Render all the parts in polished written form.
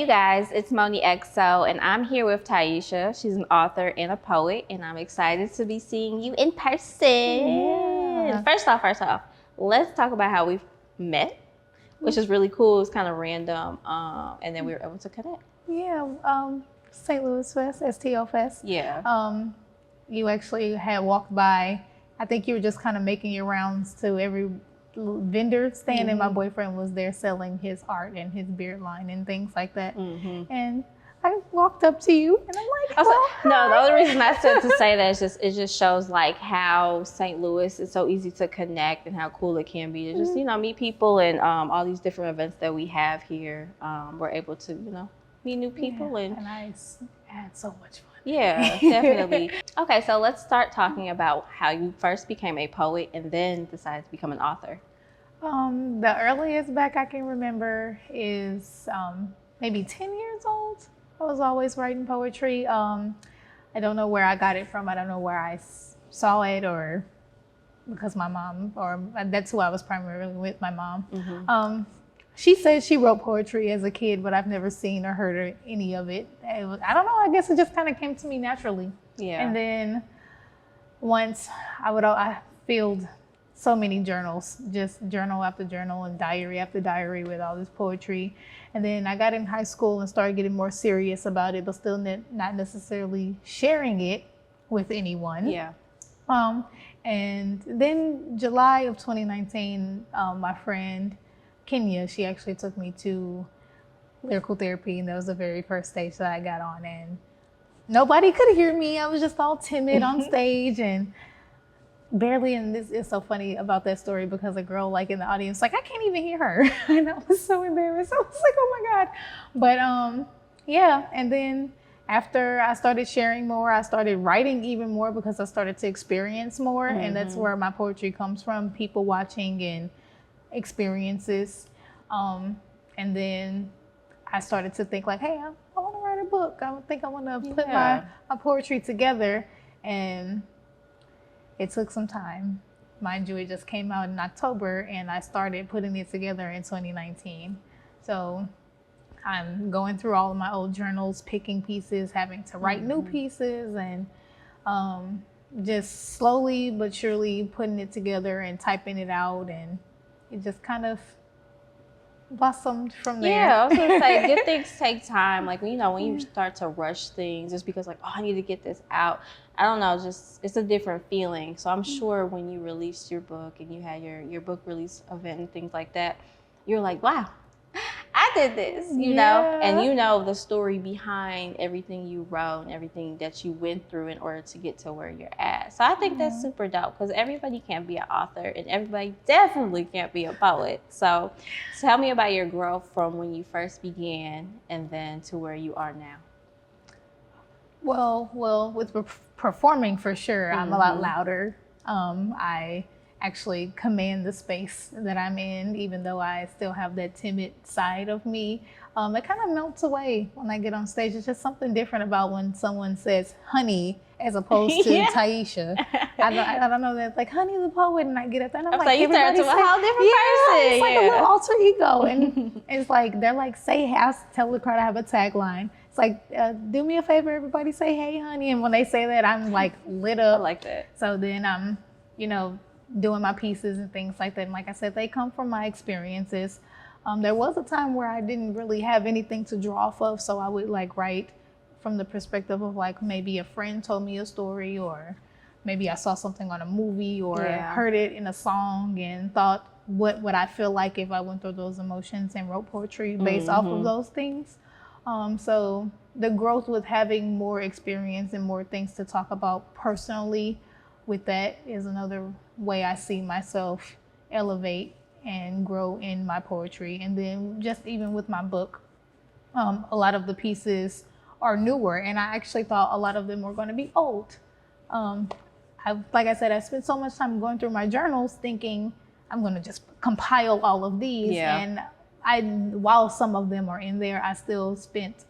you guys, it's Moni XO, and I'm here with Tyesha. She's an author and a poet, and I'm excited to be seeing you in person. Yeah. First off, let's talk about how we met, which is really cool. It's kind of random, and then we were able to connect. Yeah, St. Louis Fest, STO Fest. Yeah. You actually had walked by. I think you were just kind of making your rounds to every vendor stand, and my boyfriend was there selling his art and his beard line and things like that. And I walked up to you, and I'm like, no, the only reason I said to say that is it just shows like how St. Louis is so easy to connect and how cool it can be to just, meet people, and all these different events that we have here. We're able to, meet new people, and I had so much fun. Yeah, definitely. Okay, so let's start talking about how you first became a poet and then decided to become an author. The earliest back I can remember is maybe 10 years old. I was always writing poetry. I don't know where I got it from. I don't know where I saw it, or because my mom, or that's who I was primarily with, my mom. She said she wrote poetry as a kid, but I've never seen or heard any of it. I don't know, I guess it just kind of came to me naturally. Yeah. And then once I filled so many journals, just journal after journal and diary after diary with all this poetry. And then I got in high school and started getting more serious about it, but still not necessarily sharing it with anyone. Yeah. And then July of 2019, my friend Kenya, she actually took me to lyrical therapy, and that was the very first stage that I got on, and nobody could hear me. I was just all timid on stage and barely, and this is so funny about that story because a girl like in the audience, like, I can't even hear her. And I was so embarrassed. I was like, oh my God. But yeah, and then after I started sharing more, I started writing even more because I started to experience more, and that's where my poetry comes from, people watching and experiences. And then I started to think like, hey, I want to write a book. I think I want to put my poetry together. And it took some time. Mind you, it just came out in October, and I started putting it together in 2019. So I'm going through all of my old journals, picking pieces, having to write new pieces, and just slowly but surely putting it together and typing it out, and it just kind of blossomed from there. Yeah, I was gonna say, good things take time. Like, when you start to rush things just because, like, oh, I need to get this out. I don't know, just it's a different feeling. So I'm sure when you released your book and you had your book release event and things like that, you're like, wow, I did this, you know? And the story behind everything you wrote and everything that you went through in order to get to where you're at. So I think that's super dope, because everybody can't be an author and everybody definitely can't be a poet. So tell me about your growth from when you first began and then to where you are now. Well, with performing, for sure, I'm a lot louder. I actually command the space that I'm in, even though I still have that timid side of me. It kind of melts away when I get on stage. It's just something different about when someone says honey as opposed to Tyesha. I don't know, that like, honey the poet, and I get up there and I'm like, you turn to a whole different person. It's like a little alter ego, and it's like, they're like, I tell the crowd I have a tagline. It's like, do me a favor, everybody say, hey, honey. And when they say that, I'm like lit up. I like that. So then I'm, doing my pieces and things like that. And like I said, they come from my experiences. There was a time where I didn't really have anything to draw off of. So I would like write from the perspective of like, maybe a friend told me a story, or maybe I saw something on a movie, or heard it in a song and thought, what would I feel like if I went through those emotions, and wrote poetry based off of those things. So the growth with having more experience and more things to talk about personally with that is another way I see myself elevate and grow in my poetry. And then just even with my book, a lot of the pieces are newer, and I actually thought a lot of them were going to be old. Like I said, I spent so much time going through my journals thinking I'm going to just compile all of these. And while some of them are in there, I still spent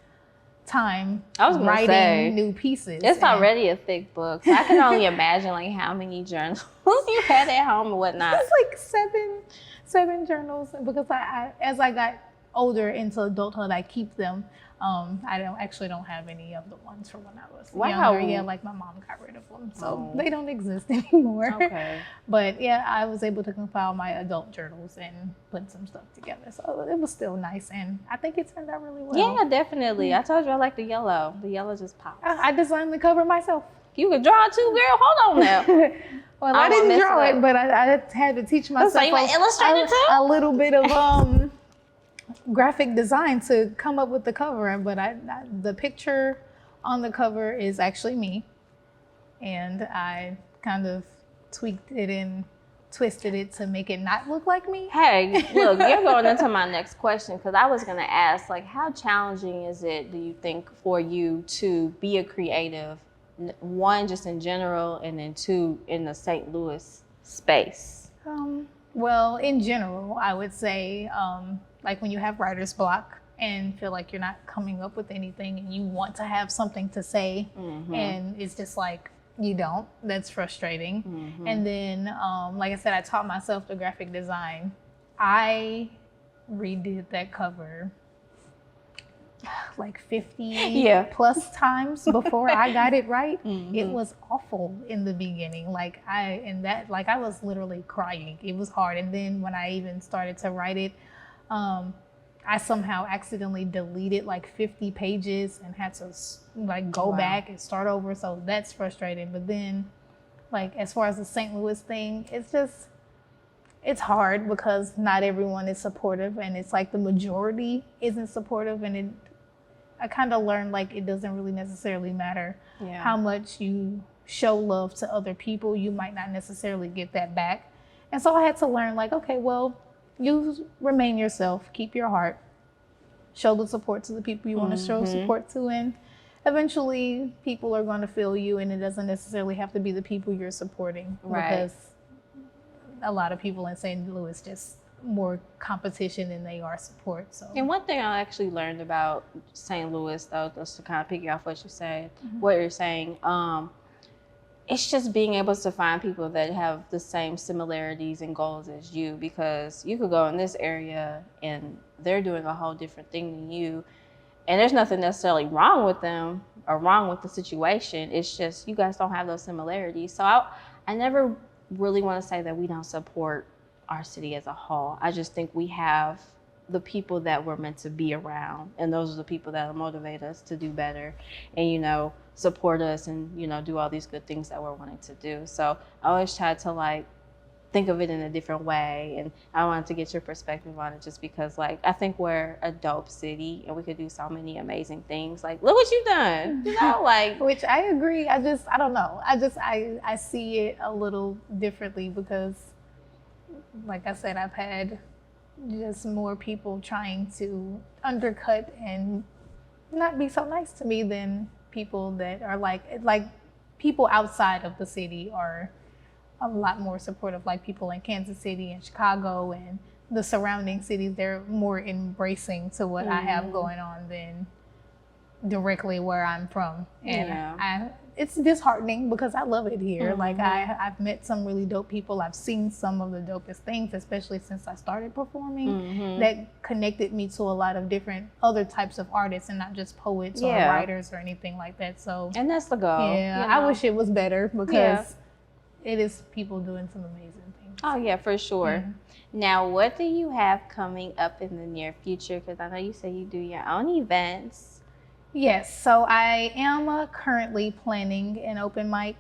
time writing new pieces. It's already a thick book, so I can only imagine like how many journals you had at home and whatnot. It's like seven journals, because I as I got older into adulthood, I keep them. I don't have any of the ones from when I was Wow. younger. Yeah, like my mom got rid of them, so they don't exist anymore. Okay. But yeah, I was able to compile my adult journals and put some stuff together, so it was still nice, and I think it turned out really well. Yeah, definitely. I told you I like the yellow. The yellow just pops. I designed the cover myself. You could draw too, girl. Hold on now. Well, I didn't draw it, but I had to teach myself So you illustrated too? a little bit of graphic design to come up with the cover. But the picture on the cover is actually me, and I kind of tweaked it and twisted it to make it not look like me. Hey, look, you're going into my next question, because I was going to ask, like, how challenging is it, do you think, for you to be a creative? One, just in general, and then two, in the St. Louis space? Well, in general, I would say, like when you have writer's block and feel like you're not coming up with anything and you want to have something to say, and it's just like, you don't, that's frustrating. And then, like I said, I taught myself the graphic design. I redid that cover like 50 plus times before I got it right. It was awful in the beginning. I was literally crying. It was hard. And then when I even started to write it, I somehow accidentally deleted like 50 pages and had to like go back and start over. So that's frustrating. But then, like, as far as the St. Louis thing, it's hard because not everyone is supportive, and it's like the majority isn't supportive, and I kind of learned like it doesn't really necessarily matter how much you show love to other people, you might not necessarily get that back. And so I had to learn, like, okay, well, you remain yourself, keep your heart, show the support to the people you want to show support to, and eventually people are going to feel you, and it doesn't necessarily have to be the people you're supporting, because a lot of people in St. Louis just more competition than they are support. So, and one thing I actually learned about St. Louis, though, just to kind of piggy off what you said, what you're saying, it's just being able to find people that have the same similarities and goals as you, because you could go in this area and they're doing a whole different thing than you, and there's nothing necessarily wrong with them or wrong with the situation. It's just you guys don't have those similarities. So I never really want to say that we don't support our city as a whole. I just think we have the people that we're meant to be around, and those are the people that will motivate us to do better and, support us and, do all these good things that we're wanting to do. So I always try to like think of it in a different way, and I wanted to get your perspective on it, just because like I think we're a dope city and we could do so many amazing things. Like, look what you've done, like, which I agree. I don't know. I see it a little differently because, like I said, I've had just more people trying to undercut and not be so nice to me than people that are like people outside of the city are a lot more supportive. Like people in Kansas City and Chicago and the surrounding cities, they're more embracing to what I have going on than directly where I'm from. And it's disheartening because I love it here. Like I've met some really dope people. I've seen some of the dopest things, especially since I started performing, that connected me to a lot of different other types of artists and not just poets or writers or anything like that. So, and that's the goal. I wish it was better because it is people doing some amazing things. Oh yeah, for sure. Now, what do you have coming up in the near future? Because I know you say you do your own events. Yes, so I am currently planning an open mic.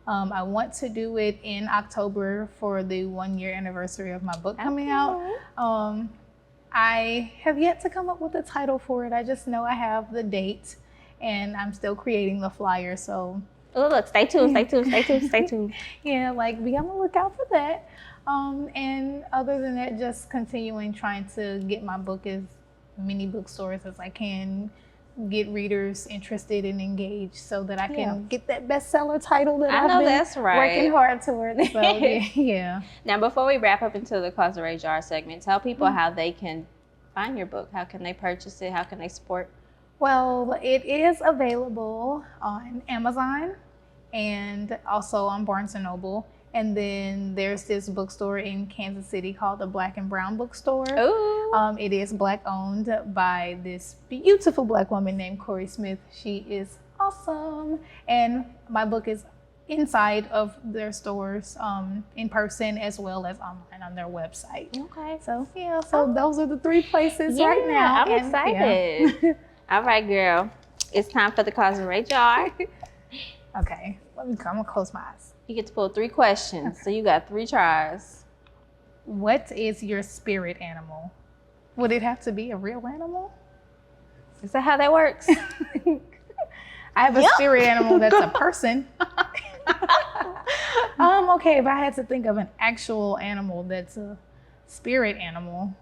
I want to do it in October for the 1-year anniversary of my book coming out. I have yet to come up with a title for it. I just know I have the date, and I'm still creating the flyer. So look, stay tuned, stay tuned, stay tuned, stay tuned. Yeah, like be on the lookout for that. And other than that, just continuing trying to get my book as many bookstores as I can, get readers interested and engaged so that I can get that bestseller title that I've been working hard towards. So, yeah. Now, before we wrap up into the Cause the Rage Jar segment, tell people how they can find your book. How can they purchase it? How can they support? Well, it is available on Amazon and also on Barnes and Noble. And then there's this bookstore in Kansas City called the Black and Brown Bookstore. Ooh. It is Black owned by this beautiful Black woman named Corey Smith. She is awesome. And my book is inside of their stores, in person as well as online on their website. Okay. So yeah, those are the 3 places right now. I'm excited. Yeah. All right, girl. It's time for the Closet jar. Okay, I'm gonna close my eyes. You get to pull 3 questions, so you got 3 tries. What is your spirit animal? Would it have to be a real animal? Is that how that works? I have a spirit animal that's a person. Okay, if I had to think of an actual animal that's a spirit animal,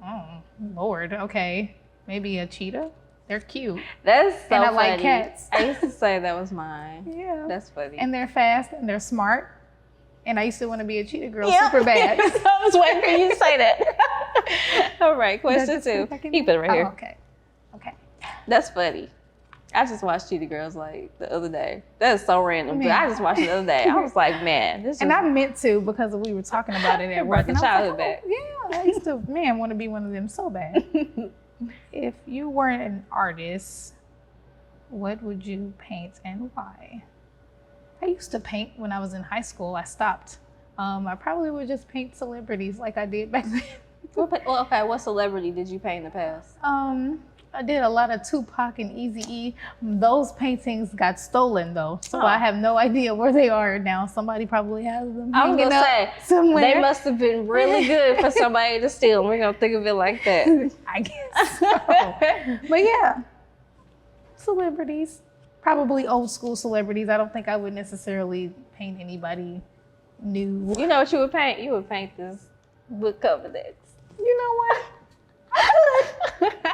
oh Lord, okay, maybe a cheetah. They're cute. That's so and I funny. like cats. I used to say that was mine. Yeah, that's funny. And they're fast and they're smart. And I used to want to be a cheetah girl super bad. I was waiting for you to say that. All right, question 2. You put it right here. Okay. That's funny. I just watched Cheetah Girls like the other day. That is so random, but I just watched it the other day. I was like, man, this is. And I meant to because we were talking about it at work. Brought the childhood back. Yeah, I used to, want to be one of them so bad. If you weren't an artist, what would you paint and why? I used to paint when I was in high school. I stopped. I probably would just paint celebrities like I did back then. Well, okay, what celebrity did you paint in the past? I did a lot of Tupac and Eazy-E. Those paintings got stolen though, so I have no idea where they are now. Somebody probably has them. I was gonna say somewhere. They must have been really good for somebody to steal. We're gonna think of it like that. I guess. So. But yeah, celebrities, probably old school celebrities. I don't think I would necessarily paint anybody new. You know what you would paint? You would paint this book cover next. You know what?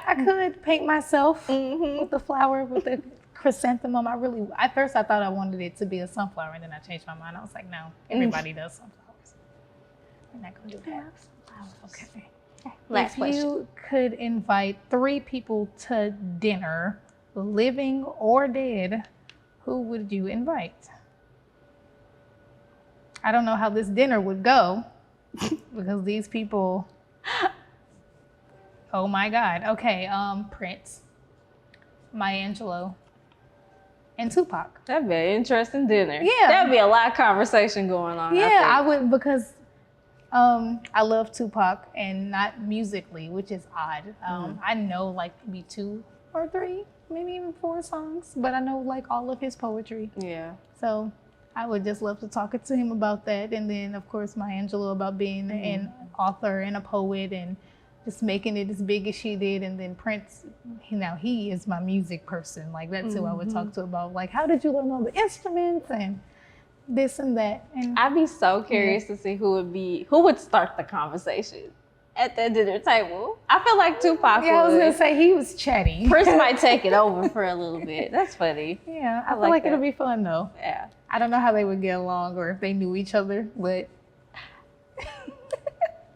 I could paint myself with the flower, with the chrysanthemum. At first I thought I wanted it to be a sunflower, and then I changed my mind. I was like, no, everybody does sunflowers. We're not gonna do that. Okay. Last question. If you could invite 3 people to dinner, living or dead, who would you invite? I don't know how this dinner would go because these people. Oh my God. Okay. Prince, Maya Angelou, and Tupac. That'd be an interesting dinner. Yeah. That'd be a lot of conversation going on. Yeah, I would, because I love Tupac, and not musically, which is odd. I know like maybe 2 or 3, maybe even 4 songs, but I know like all of his poetry. Yeah. So I would just love to talk to him about that. And then of course Maya Angelou about being an author and a poet and just making it as big as she did. And then Prince, he is my music person. Like that's who I would talk to about, like, how did you learn all the instruments and this and that. And I'd be so curious to see who would start the conversation at that dinner table. I feel like Tupac would. I was gonna say he was chatty. Prince might take it over for a little bit. That's funny. Yeah, I feel like it'll be fun though. Yeah. I don't know how they would get along or if they knew each other, but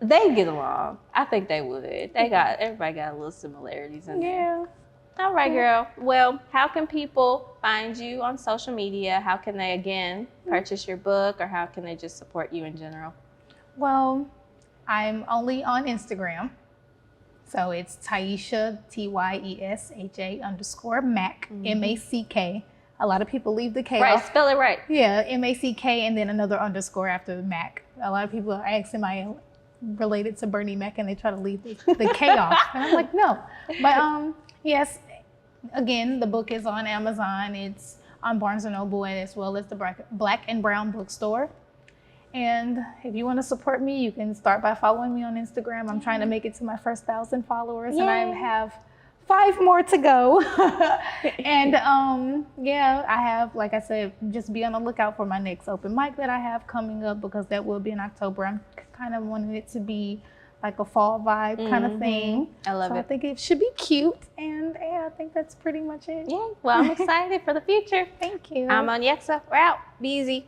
they get along. I think they would. Everybody got a little similarities in there. Yeah. All right, girl. Well, how can people find you on social media? How can they, again, purchase your book, or how can they just support you in general? Well, I'm only on Instagram. So it's Tyesha, TYESHA_Mack, MACK. A lot of people leave the K off. Right, spell it right. Yeah, MACK and then another underscore after the Mac. A lot of people are asking, am I related to Bernie Mac, and they try to leave the K off. And I'm like, no. But yes, again, the book is on Amazon. It's on Barnes & Noble, as well as the Black and Brown Bookstore. And if you want to support me, you can start by following me on Instagram. I'm trying to make it to my first 1,000 followers. Yay. And I have 5 more to go. And yeah, I have, like I said, just be on the lookout for my next open mic that I have coming up, because that will be in October. I'm kind of wanting it to be like a fall vibe kind of thing. I love it. I think it should be cute. And yeah, I think that's pretty much it. Yeah, well, I'm excited for the future. Thank you. I'm on Yexa. We're out. Be easy.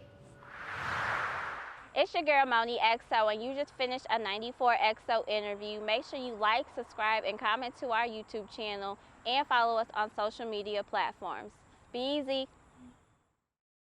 It's your girl, Moni XO, and you just finished a 94XO interview. Make sure you like, subscribe, and comment to our YouTube channel, and follow us on social media platforms. Be easy.